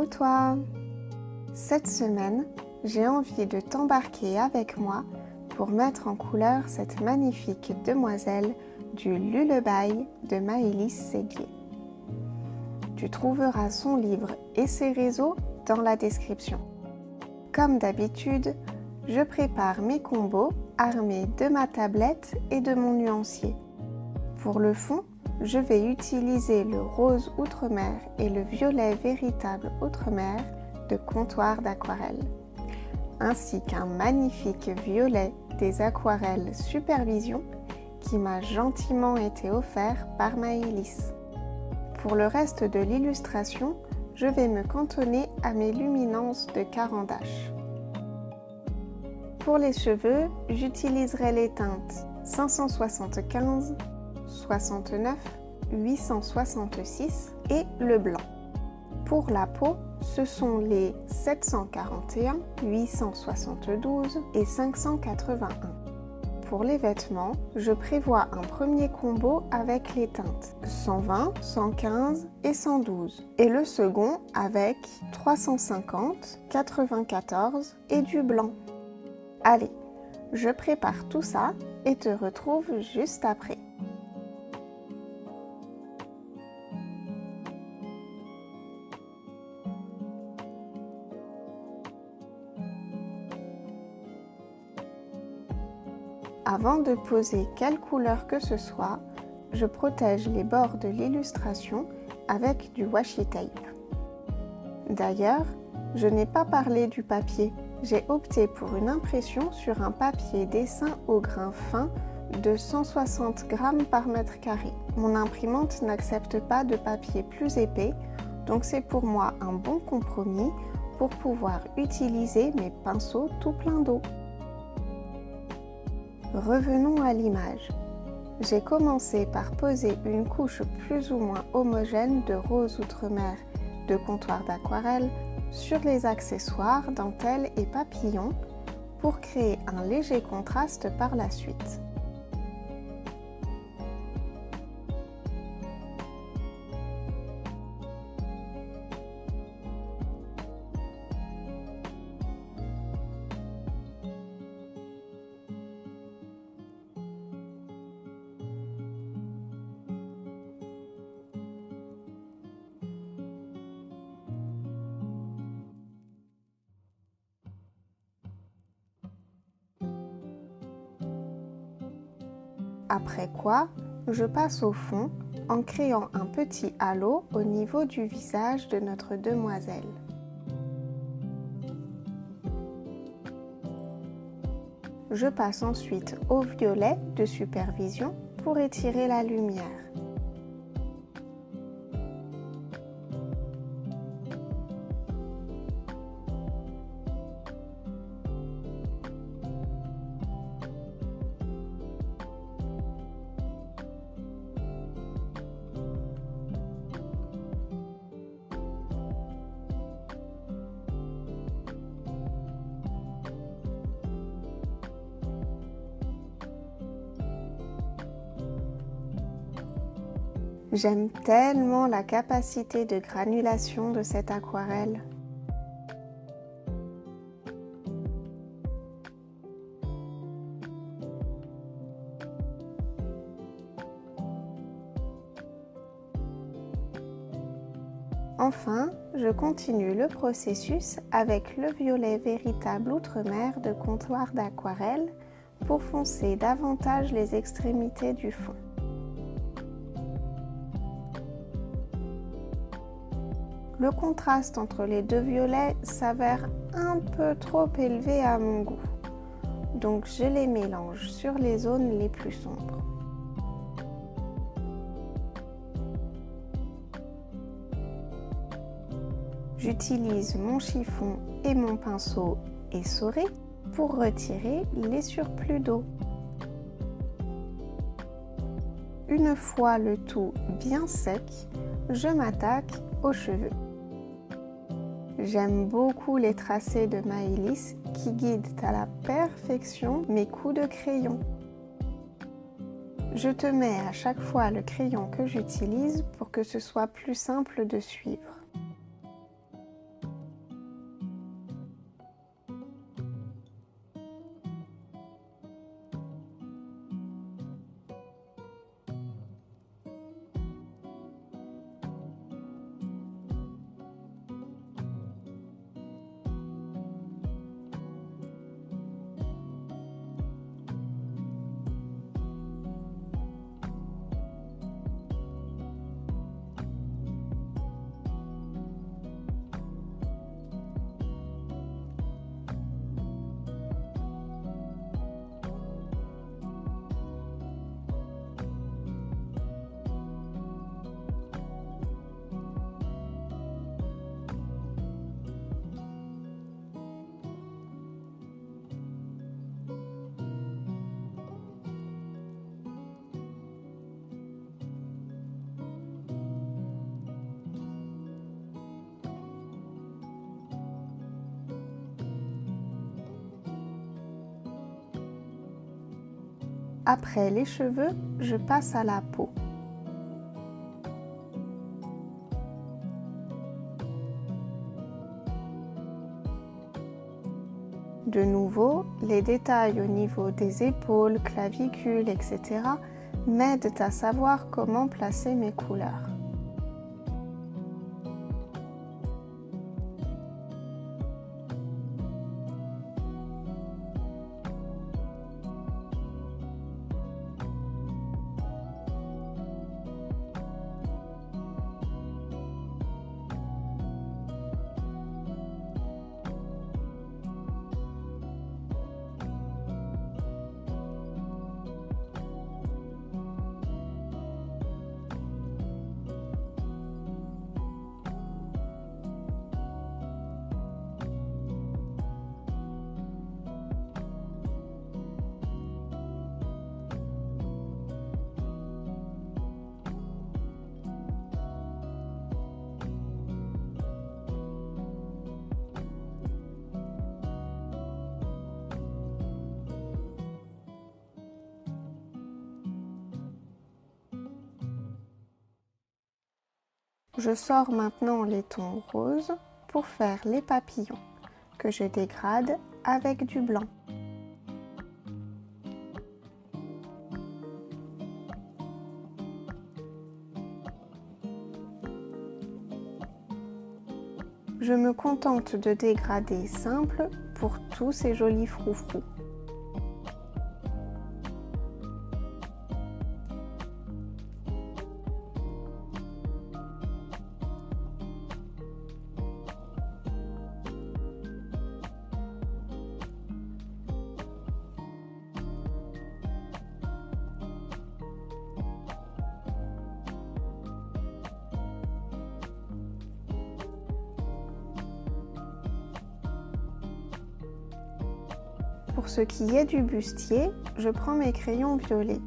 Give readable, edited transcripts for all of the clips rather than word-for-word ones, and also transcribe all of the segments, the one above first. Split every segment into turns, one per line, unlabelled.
Coucou toi! Cette semaine, j'ai envie de t'embarquer avec moi pour mettre en couleur cette magnifique demoiselle du Lullaby de Maëlys Séguier. Tu trouveras son livre et ses réseaux dans la description. Comme d'habitude, je prépare mes combos armés de ma tablette et de mon nuancier. Pour le fond, je vais utiliser le rose Outre-mer et le violet véritable Outre-mer de Comptoir d'Aquarelle, ainsi qu'un magnifique violet des aquarelles Supervision qui m'a gentiment été offert par Maëlys. Pour le reste de l'illustration, je vais me cantonner à mes luminances de Caran-d'Ache. Pour les cheveux, j'utiliserai les teintes 575, 69, 866 et le blanc. Pour la peau, ce sont les 741, 872 et 581. Pour les vêtements, je prévois un premier combo avec les teintes 120, 115 et 112 et le second avec 350, 94 et du blanc. Allez, je prépare tout ça et te retrouve juste après. Avant de poser quelle couleur que ce soit, je protège les bords de l'illustration avec du washi tape. D'ailleurs, je n'ai pas parlé du papier. J'ai opté pour une impression sur un papier dessin au grain fin de 160 grammes par mètre carré. Mon imprimante n'accepte pas de papier plus épais, donc c'est pour moi un bon compromis pour pouvoir utiliser mes pinceaux tout plein d'eau. Revenons à l'image. J'ai commencé par poser une couche plus ou moins homogène de rose Outre-mer de Comptoir d'Aquarelle sur les accessoires, dentelles et papillons pour créer un léger contraste par la suite. Après quoi, je passe au fond en créant un petit halo au niveau du visage de notre demoiselle. Je passe ensuite au violet de Supervision pour étirer la lumière. J'aime tellement la capacité de granulation de cette aquarelle. Enfin, je continue le processus avec le violet véritable Outre-mer de Comptoir d'Aquarelle pour foncer davantage les extrémités du fond. Le contraste entre les deux violets s'avère un peu trop élevé à mon goût, donc je les mélange sur les zones les plus sombres. J'utilise mon chiffon et mon pinceau essoré pour retirer les surplus d'eau. Une fois le tout bien sec, je m'attaque aux cheveux. J'aime beaucoup les tracés de Maëlys qui guident à la perfection mes coups de crayon. Je te mets à chaque fois le crayon que j'utilise pour que ce soit plus simple de suivre. Après les cheveux, je passe à la peau. De nouveau, les détails au niveau des épaules, clavicules, etc. m'aident à savoir comment placer mes couleurs. Je sors maintenant les tons roses pour faire les papillons, que je dégrade avec du blanc. Je me contente de dégrader simple pour tous ces jolis froufrous. Pour ce qui est du bustier, je prends mes crayons violets.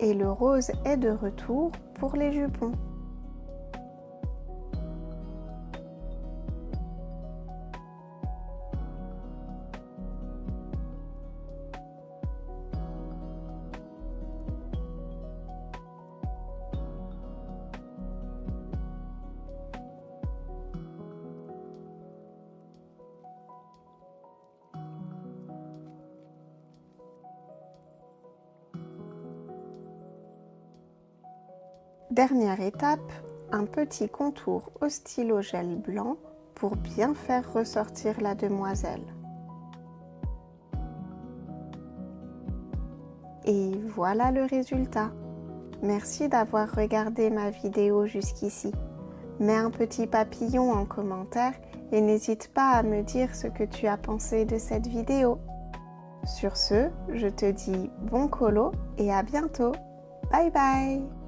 Et le rose est de retour pour les jupons. Dernière étape, un petit contour au stylo gel blanc pour bien faire ressortir la demoiselle. Et voilà le résultat. Merci d'avoir regardé ma vidéo jusqu'ici. Mets un petit papillon en commentaire et n'hésite pas à me dire ce que tu as pensé de cette vidéo. Sur ce, je te dis bon colo et à bientôt. Bye bye!